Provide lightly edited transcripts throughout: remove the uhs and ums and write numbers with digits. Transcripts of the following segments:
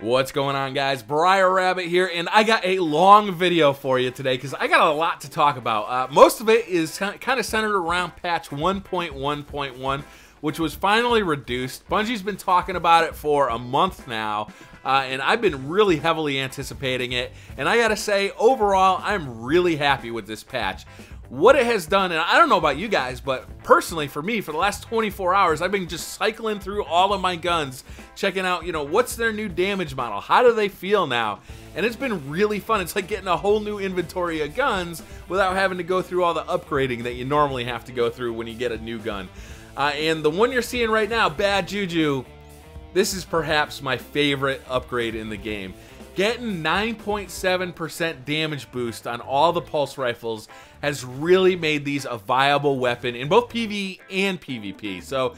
What's going on, guys? BriarRabbit here, and I got a long video for you today because I got a lot to talk about. Most of it is kind of centered around patch 1.1.1, which was finally reduced. Bungie's been talking about it for a month now, and I've been really heavily anticipating it. And I gotta say, overall, I'm really happy with this patch. What it has done, and I don't know about you guys, but personally for me, for the last 24 hours, I've been just cycling through all of my guns, checking out, what's their new damage model? How do they feel now? And it's been really fun. It's like getting a whole new inventory of guns without having to go through all the upgrading that you normally have to go through when you get a new gun. And the one you're seeing right now, Bad Juju, this is perhaps my favorite upgrade in the game. Getting 9.7% damage boost on all the pulse rifles has really made these a viable weapon in both PvE and PvP. So,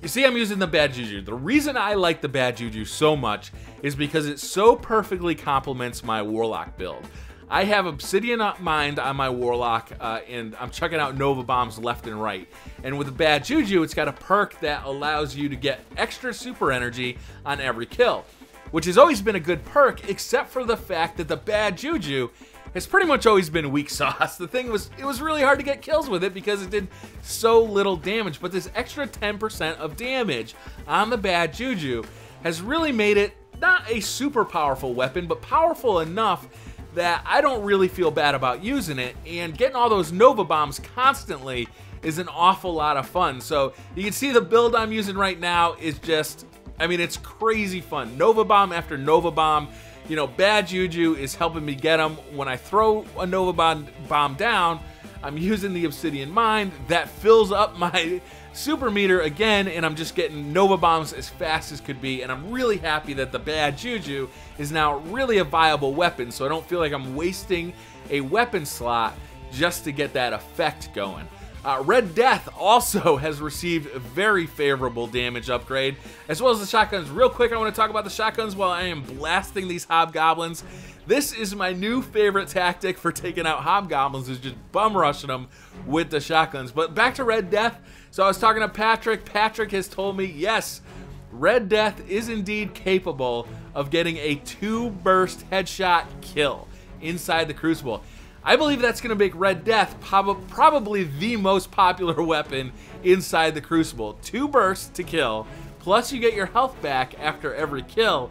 you see I'm using the Bad Juju. The reason I like the Bad Juju so much is because it so perfectly complements my Warlock build. I have Obsidian Mind on my Warlock, and I'm chucking out Nova Bombs left and right. And with the Bad Juju, it's got a perk that allows you to get extra super energy on every kill, which has always been a good perk, except for the fact that the Bad Juju has pretty much always been weak sauce. The thing was, it was really hard to get kills with it because it did so little damage, but this extra 10% of damage on the Bad Juju has really made it not a super powerful weapon, but powerful enough that I don't really feel bad about using it, and getting all those Nova Bombs constantly is an awful lot of fun. So you can see the build I'm using right now is just, I mean, it's crazy fun. Nova Bomb after Nova Bomb. Bad Juju is helping me get them. When I throw a Nova Bomb down, I'm using the Obsidian Mind. That fills up my super meter again, and I'm just getting Nova Bombs as fast as could be. And I'm really happy that the Bad Juju is now really a viable weapon, so I don't feel like I'm wasting a weapon slot just to get that effect going. Red Death also has received a very favorable damage upgrade, as well as the shotguns. Real quick, I want to talk about the shotguns while I am blasting these hobgoblins. This is my new favorite tactic for taking out hobgoblins, is just bum rushing them with the shotguns. But back to Red Death. So I was talking to Patrick. Patrick has told me, yes, Red Death is indeed capable of getting a 2-burst headshot kill inside the Crucible. I believe that's going to make Red Death probably the most popular weapon inside the Crucible. 2 bursts to kill, plus you get your health back after every kill.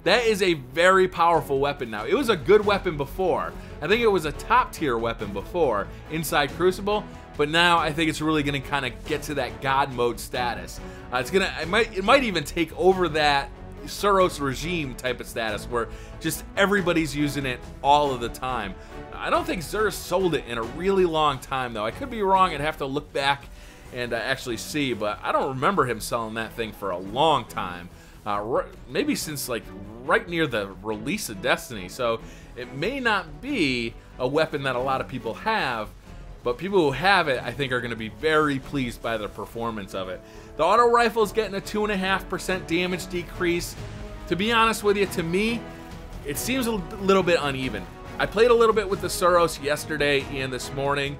That is a very powerful weapon now. It was a good weapon before. I think it was a top tier weapon before inside Crucible, but now I think it's really going to kind of get to that God mode status. It might even take over that Suros regime type of status where just everybody's using it all of the time. I don't think Xur sold it in a really long time, though. I could be wrong. I'd have to look back and actually see, but I don't remember him selling that thing for a long time. Maybe since like right near the release of Destiny. So it may not be a weapon that a lot of people have, but people who have it, I think, are going to be very pleased by the performance of it. The auto rifle is getting a 2.5% damage decrease. To be honest with you, to me, it seems a little bit uneven. I played a little bit with the Suros yesterday and this morning,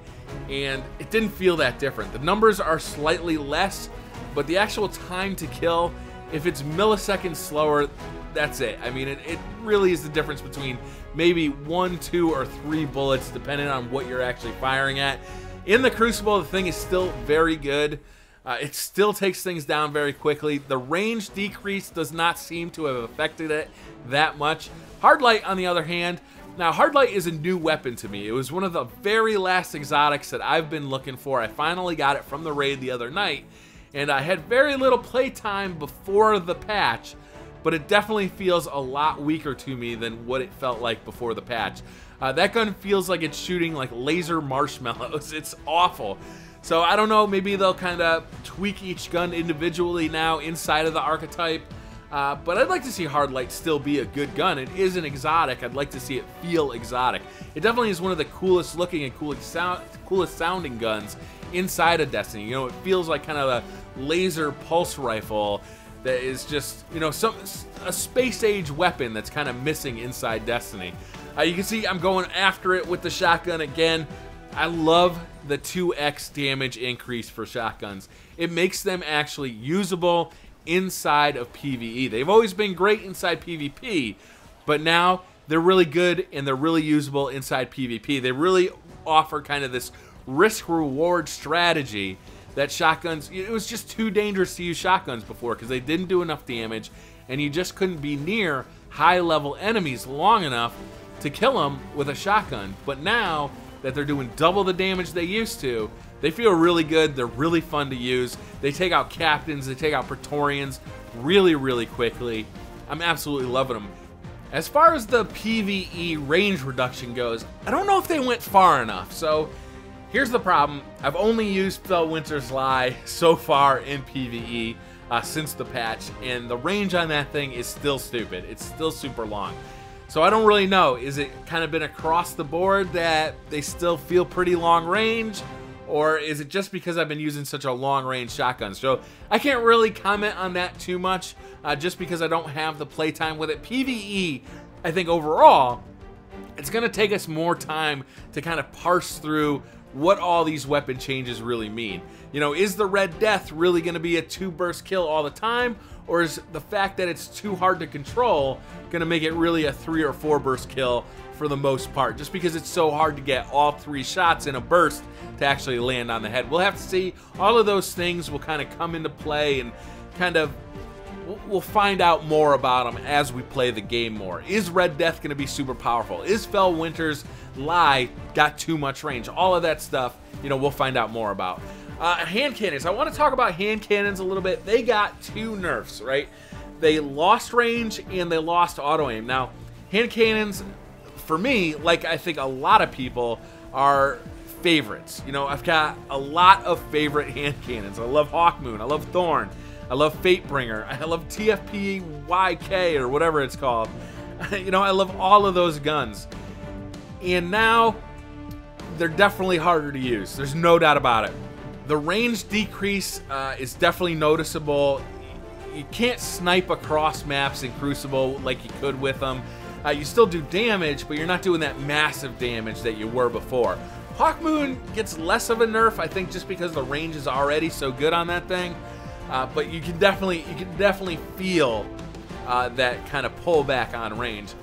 and it didn't feel that different. The numbers are slightly less, but the actual time to kill, if it's milliseconds slower, that's it. I mean, it really is the difference between maybe 1, 2, or 3 bullets, depending on what you're actually firing at. In the Crucible, the thing is still very good. It still takes things down very quickly. The range decrease does not seem to have affected it that much. Hardlight, on the other hand, now Hardlight is a new weapon to me. It was one of the very last exotics that I've been looking for. I finally got it from the raid the other night, and I had very little playtime before the patch, but it definitely feels a lot weaker to me than what it felt like before the patch. That gun feels like it's shooting like laser marshmallows. It's awful. So I don't know, maybe they'll kind of tweak each gun individually now inside of the archetype. But I'd like to see Hardlight still be a good gun. It is an exotic. I'd like to see it feel exotic. It definitely is one of the coolest looking and coolest sounding guns inside of Destiny. It feels like kind of a laser pulse rifle that is just, a space age weapon that's kind of missing inside Destiny. You can see I'm going after it with the shotgun again. I love the 2x damage increase for shotguns. It makes them actually usable inside of PvE. They've always been great inside PvP, but now they're really good and they're really usable inside PvP. They really offer kind of this risk-reward strategy that shotguns, it was just too dangerous to use shotguns before because they didn't do enough damage and you just couldn't be near high-level enemies long enough to kill them with a shotgun. But now that they're doing double the damage they used to, they feel really good. They're really fun to use. They take out captains, they take out Praetorians really, really quickly. I'm absolutely loving them. As far as the PvE range reduction goes, I don't know if they went far enough. So here's the problem. I've only used Felwinter's Lie so far in PvE since the patch, and the range on that thing is still stupid. It's still super long. So I don't really know. Is it kind of been across the board that they still feel pretty long range? Or is it just because I've been using such a long range shotgun? So I can't really comment on that too much just because I don't have the playtime with it. PvE, I think overall, it's going to take us more time to kind of parse through what all these weapon changes really mean. You know, is the Red Death really going to be a 2-burst kill all the time? Or is the fact that it's too hard to control going to make it really a 3 or 4 burst kill for the most part, just because it's so hard to get all 3 shots in a burst to actually land on the head? We'll have to see. All of those things will kind of come into play, and kind of we'll find out more about them as we play the game more. Is Red Death going to be super powerful? Is Felwinter's Lie got too much range? All of that stuff, you know, we'll find out more about. Hand cannons. I want to talk about hand cannons a little bit. They got 2 nerfs, right? They lost range and they lost auto aim. Now, hand cannons, for me, like I think a lot of people, are favorites. You know, I've got a lot of favorite hand cannons. I love Hawkmoon. I love Thorn. I love Fatebringer. I love TFP-YK or whatever it's called. You know, I love all of those guns. And now, they're definitely harder to use. There's no doubt about it. The range decrease is definitely noticeable. You can't snipe across maps in Crucible like you could with them. You still do damage, but you're not doing that massive damage that you were before. Hawkmoon gets less of a nerf, I think, just because the range is already so good on that thing. But you can definitely feel that kind of pullback on range.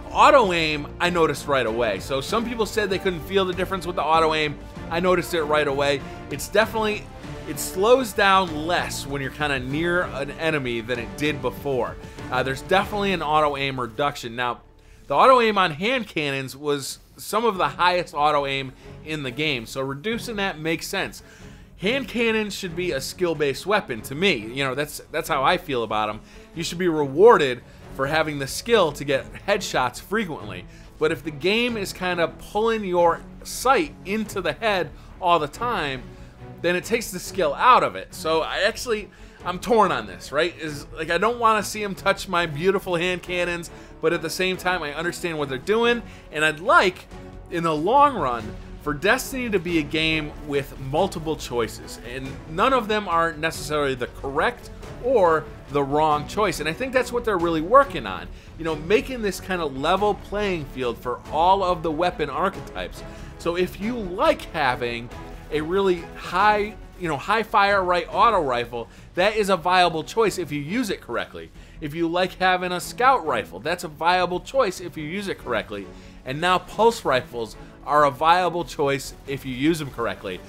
Auto aim, I noticed right away. So some people said they couldn't feel the difference with the auto aim. I noticed it right away. It's definitely, it slows down less when you're kind of near an enemy than it did before. There's definitely an auto aim reduction. Now, the auto aim on hand cannons was some of the highest auto aim in the game, so reducing that makes sense. Hand cannons should be a skill-based weapon to me. You know, that's how I feel about them. You should be rewarded for having the skill to get headshots frequently. But if the game is kind of pulling your sight into the head all the time, then it takes the skill out of it. So I'm torn on this, right? Like, I don't want to see them touch my beautiful hand cannons, but at the same time, I understand what they're doing, and I'd like, in the long run, for Destiny to be a game with multiple choices, and none of them are necessarily the correct or the wrong choice. And I think that's what they're really working on. You know, making this kind of level playing field for all of the weapon archetypes. So if you like having a really high fire right auto rifle, that is a viable choice if you use it correctly. If you like having a scout rifle, that's a viable choice if you use it correctly. And now pulse rifles are a viable choice if you use them correctly.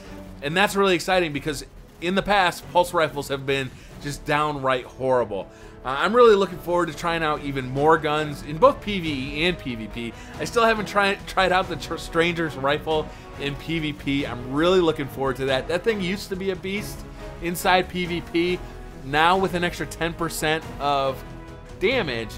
And that's really exciting because in the past, pulse rifles have been just downright horrible. I'm really looking forward to trying out even more guns in both PvE and PvP. I still haven't tried out the Stranger's Rifle in PvP. I'm really looking forward to that. That thing used to be a beast inside PvP. Now with an extra 10% of damage,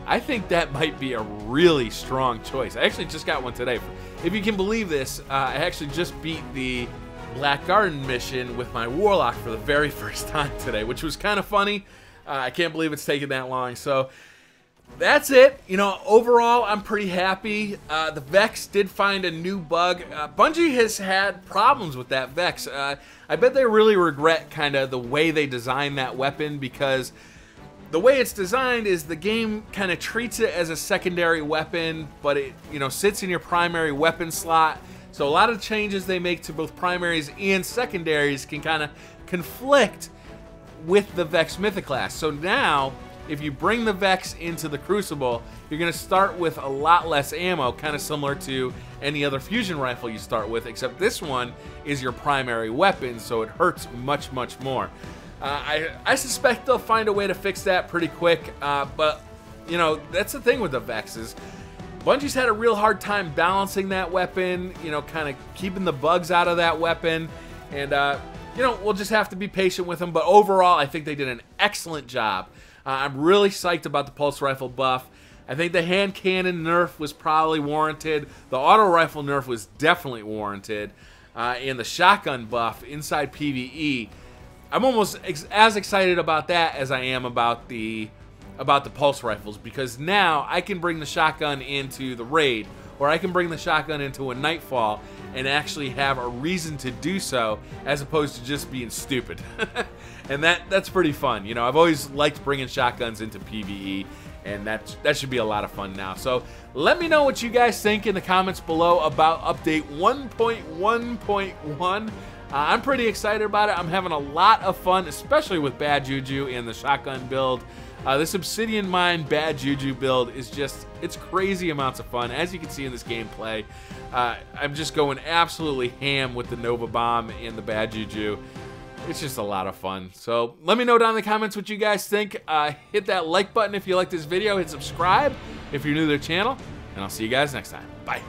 I think that might be a really strong choice. I actually just got one today. If you can believe this, I actually just beat the Black Garden mission with my Warlock for the very first time today, which was kind of funny. I can't believe it's taken that long. So that's it. You know, overall, I'm pretty happy. The Vex did find a new bug. Bungie has had problems with that Vex. I bet they really regret kind of the way they designed that weapon, because the way it's designed is the game kind of treats it as a secondary weapon, but it, you know, sits in your primary weapon slot. So a lot of changes they make to both primaries and secondaries can kind of conflict with the Vex Mythoclast. So now, if you bring the Vex into the Crucible, you're going to start with a lot less ammo, kind of similar to any other fusion rifle you start with, except this one is your primary weapon, so it hurts much, much more. I suspect they'll find a way to fix that pretty quick, but, you know, that's the thing with the Vexes. Bungie's had a real hard time balancing that weapon, you know, kind of keeping the bugs out of that weapon, and, you know, we'll just have to be patient with them, but overall, I think they did an excellent job. I'm really psyched about the pulse rifle buff. I think the hand cannon nerf was probably warranted. The auto rifle nerf was definitely warranted. And the shotgun buff inside PvE, I'm almost as excited about that as I am about the pulse rifles, because now I can bring the shotgun into the raid, or I can bring the shotgun into a nightfall and actually have a reason to do so, as opposed to just being stupid. And that's pretty fun. You know, I've always liked bringing shotguns into PvE, and that should be a lot of fun now. So let me know what you guys think in the comments below about update 1.1.1. I'm pretty excited about it. I'm having a lot of fun, especially with Bad Juju and the shotgun build. This Obsidian Mine Bad Juju build is just, it's crazy amounts of fun. As you can see in this gameplay, I'm just going absolutely ham with the Nova Bomb and the Bad Juju. It's just a lot of fun. So let me know down in the comments what you guys think. Hit that like button if you like this video. Hit subscribe if you're new to the channel. And I'll see you guys next time. Bye.